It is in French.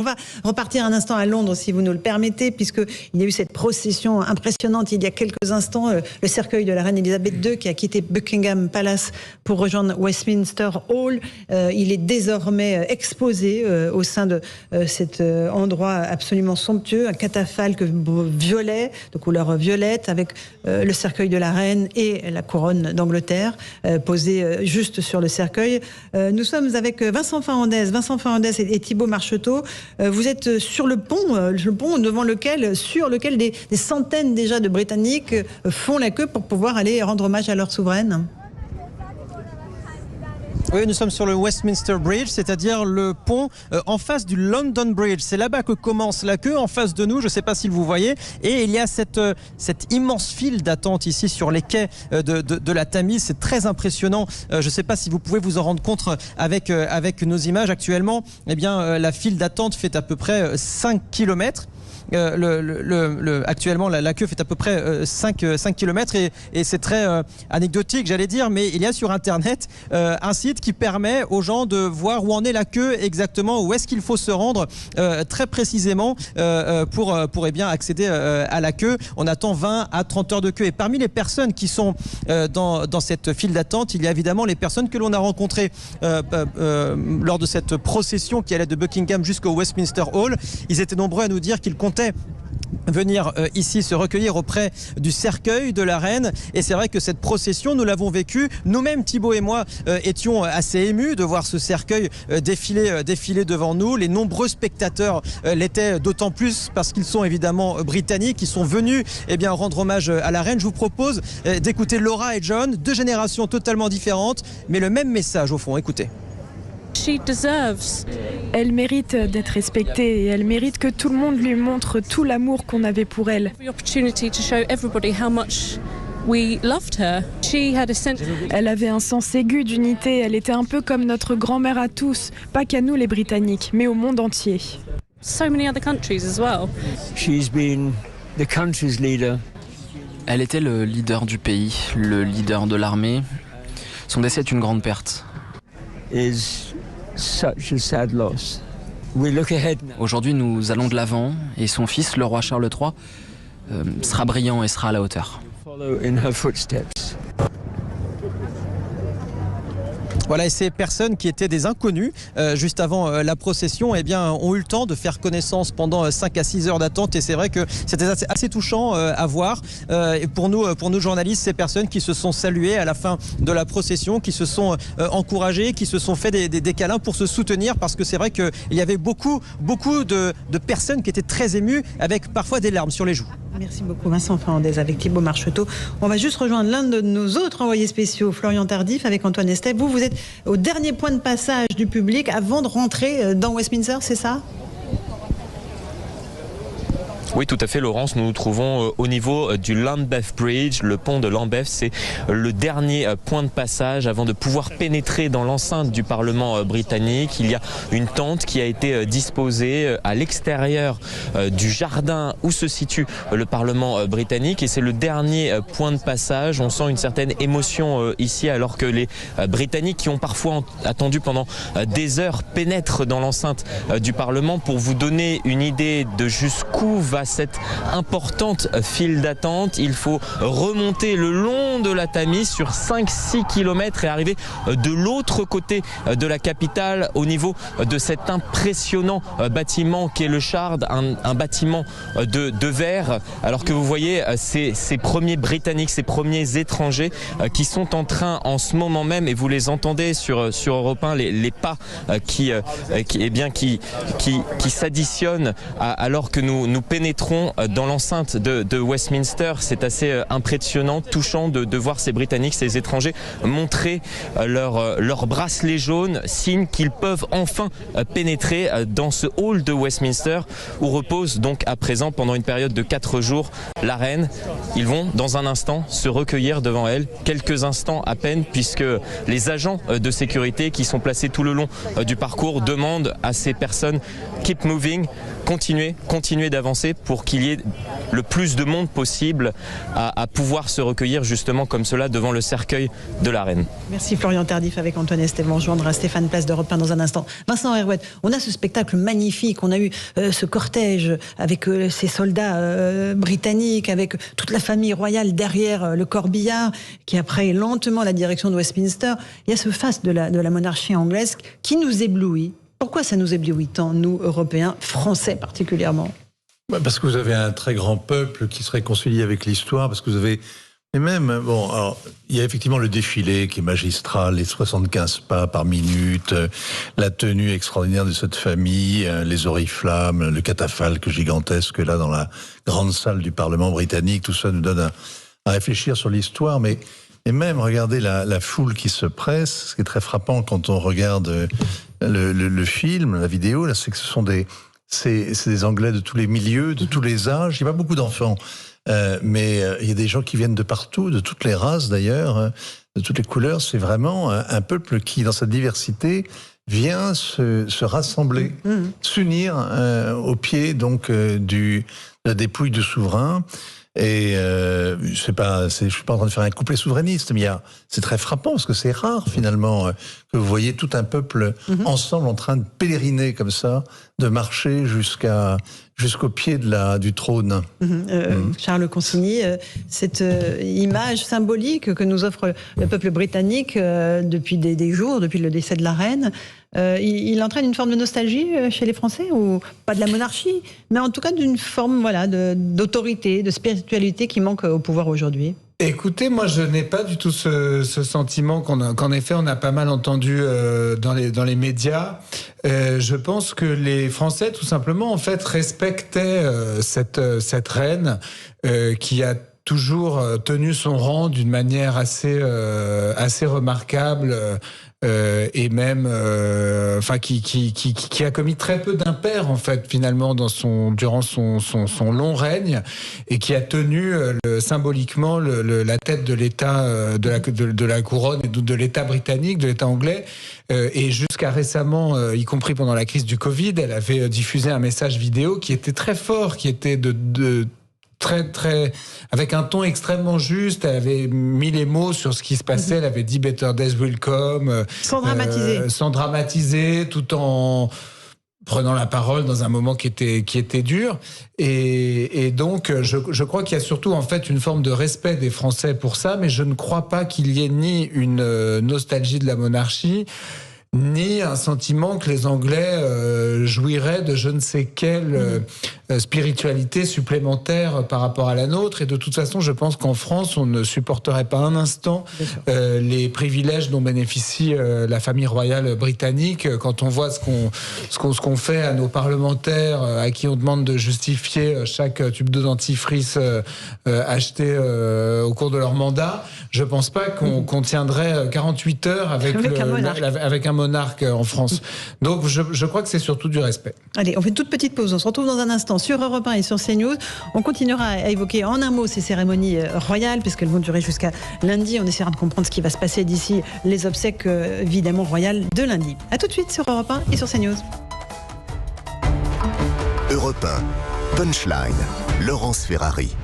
On va repartir un instant à Londres, si vous nous le permettez, puisqu'il y a eu cette procession impressionnante il y a quelques instants, le cercueil de la reine Elisabeth II qui a quitté Buckingham Palace pour rejoindre Westminster Hall. Il est désormais exposé au sein de cet endroit absolument somptueux, un catafalque violet, de couleur violette, avec le cercueil de la reine et la couronne d'Angleterre posée juste sur le cercueil. Nous sommes avec Vincent Farandez et Thibaut Marcheteau. Vous êtes sur le pont sur lequel des centaines déjà de Britanniques font la queue pour pouvoir aller rendre hommage à leur souveraine. Oui, nous sommes sur le Westminster Bridge, c'est-à-dire le pont en face du London Bridge. C'est là-bas que commence la queue, en face de nous, je ne sais pas si vous voyez. Et il y a cette immense file d'attente ici sur les quais de la Tamise. C'est très impressionnant. Je ne sais pas si vous pouvez vous en rendre compte avec nos images actuellement. Eh bien, la file d'attente fait à peu près 5 km. Actuellement la queue fait à peu près 5 km et c'est très anecdotique, j'allais dire, mais il y a sur internet un site qui permet aux gens de voir où en est la queue exactement, où est-ce qu'il faut se rendre très précisément pour eh bien accéder à la queue. On attend 20 à 30 heures de queue et parmi les personnes qui sont dans cette file d'attente, il y a évidemment les personnes que l'on a rencontrées lors de cette procession qui allait de Buckingham jusqu'au Westminster Hall. Ils étaient nombreux à nous dire qu'ils comptaient venir ici se recueillir auprès du cercueil de la reine, et c'est vrai que cette procession nous l'avons vécue nous-mêmes. Thibaut et moi étions assez émus de voir ce cercueil défiler devant nous. Les nombreux spectateurs l'étaient d'autant plus parce qu'ils sont évidemment britanniques, ils sont venus rendre hommage à la reine. Je vous propose d'écouter Laura et John, deux générations totalement différentes mais le même message au fond. Écoutez. Elle mérite d'être respectée et elle mérite que tout le monde lui montre tout l'amour qu'on avait pour elle. Elle avait un sens aigu d'unité, elle était un peu comme notre grand-mère à tous, pas qu'à nous les Britanniques, mais au monde entier. Elle était le leader du pays, le leader de l'armée. Son décès est une grande perte. Aujourd'hui, nous allons de l'avant et son fils, le roi Charles III, sera brillant et sera à la hauteur. Voilà, et ces personnes qui étaient des inconnus juste avant la procession ont eu le temps de faire connaissance pendant 5 à 6 heures d'attente, et c'est vrai que c'était assez touchant à voir. Et pour nous journalistes, ces personnes qui se sont saluées à la fin de la procession, qui se sont encouragées, qui se sont fait des câlins pour se soutenir, parce que c'est vrai qu'il y avait beaucoup de personnes qui étaient très émues, avec parfois des larmes sur les joues. Merci beaucoup Vincent Farandez avec Thibaut Marcheteau. On va juste rejoindre l'un de nos autres envoyés spéciaux, Florian Tardif, avec Antoine Estève. Vous êtes au dernier point de passage du public avant de rentrer dans Westminster, c'est ça ? Oui, tout à fait, Laurence. Nous nous trouvons au niveau du Lambeth Bridge. Le pont de Lambeth, c'est le dernier point de passage avant de pouvoir pénétrer dans l'enceinte du Parlement britannique. Il y a une tente qui a été disposée à l'extérieur du jardin où se situe le Parlement britannique, et c'est le dernier point de passage. On sent une certaine émotion ici, alors que les Britanniques, qui ont parfois attendu pendant des heures, pénètrent dans l'enceinte du Parlement. Pour vous donner une idée de jusqu'où va cette importante file d'attente, il faut remonter le long de la Tamise sur 5-6 km et arriver de l'autre côté de la capitale, au niveau de cet impressionnant bâtiment qu'est le Shard, un bâtiment de verre, alors que vous voyez ces premiers Britanniques, ces premiers étrangers qui sont en train en ce moment même, et vous les entendez sur Europe 1, les pas qui s'additionnent alors que nous pénétrons dans l'enceinte de Westminster. C'est assez impressionnant, touchant de voir ces Britanniques, ces étrangers montrer leur bracelet jaune, signe qu'ils peuvent enfin pénétrer dans ce hall de Westminster où repose donc à présent pendant une période de 4 jours la reine. Ils vont dans un instant se recueillir devant elle, quelques instants à peine, puisque les agents de sécurité qui sont placés tout le long du parcours demandent à ces personnes keep moving, continuer d'avancer pour qu'il y ait le plus de monde possible à pouvoir se recueillir justement comme cela devant le cercueil de la reine. Merci Florian Tardif avec Antoine Estève. On rejoindra Stéphane Place d'Europe 1 dans un instant. Vincent Herouet, on a ce spectacle magnifique, on a eu ce cortège avec ces soldats britanniques, avec toute la famille royale derrière le corbillard qui a pris lentement la direction de Westminster. Il y a ce faste de la monarchie anglaise qui nous éblouit. Pourquoi ça nous éblouit tant, nous, Européens, Français particulièrement ? Parce que vous avez un très grand peuple qui se réconcilie avec l'histoire, parce que vous avez... Et même, bon, alors, il y a effectivement le défilé qui est magistral, les 75 pas par minute, la tenue extraordinaire de cette famille, les oriflammes, le catafalque gigantesque là dans la grande salle du Parlement britannique, tout ça nous donne à réfléchir sur l'histoire, mais et même, regardez la foule qui se presse. Ce qui est très frappant quand on regarde le film, la vidéo, là, c'est que ce sont c'est des Anglais de tous les milieux, de tous les âges. Il n'y a pas beaucoup d'enfants, mais il y a des gens qui viennent de partout, de toutes les races d'ailleurs, de toutes les couleurs. C'est vraiment un peuple qui, dans sa diversité, vient se rassembler, s'unir au pied donc de la dépouille du souverain. Et je suis pas en train de faire un couplet souverainiste, mais c'est très frappant parce que c'est rare finalement que vous voyez tout un peuple ensemble en train de pèleriner comme ça, de marcher jusqu'au pied du trône. Charles Consigny, cette image symbolique que nous offre le peuple britannique depuis des jours, depuis le décès de la reine, il entraîne une forme de nostalgie chez les Français, ou pas de la monarchie, mais en tout cas d'une forme d'autorité, de spiritualité qui manque au pouvoir aujourd'hui. Écoutez, moi je n'ai pas du tout ce sentiment qu'en effet on a pas mal entendu dans les médias. Je pense que les Français tout simplement en fait respectaient cette reine qui a toujours tenu son rang d'une manière assez remarquable. Et même, qui a commis très peu d'impairs en fait finalement durant son long règne, et qui a tenu symboliquement la tête de l'État de la couronne et de l'État britannique, de l'État anglais. Et jusqu'à récemment, y compris pendant la crise du Covid, elle avait diffusé un message vidéo qui était très fort, qui était très, avec un ton extrêmement juste. Elle avait mis les mots sur ce qui se passait. Elle avait dit Better Days Will Come. Sans dramatiser, tout en prenant la parole dans un moment qui était dur. Et donc, je crois qu'il y a surtout, en fait, une forme de respect des Français pour ça, mais je ne crois pas qu'il y ait ni une nostalgie de la monarchie, ni un sentiment que les Anglais jouiraient de je ne sais quelle spiritualité supplémentaire par rapport à la nôtre. Et de toute façon, je pense qu'en France, on ne supporterait pas un instant les privilèges dont bénéficie la famille royale britannique. Quand on voit ce qu'on fait à nos parlementaires, à qui on demande de justifier chaque tube de dentifrice acheté au cours de leur mandat, je pense pas qu'on tiendrait 48 heures avec un monarque en France. Donc je crois que c'est surtout du respect. Allez, on fait une toute petite pause. On se retrouve dans un instant sur Europe 1 et sur CNews. On continuera à évoquer en un mot ces cérémonies royales, puisqu'elles vont durer jusqu'à lundi. On essaiera de comprendre ce qui va se passer d'ici les obsèques évidemment royales de lundi. A tout de suite sur Europe 1 et sur CNews. Europe 1, Punchline, Laurence Ferrari.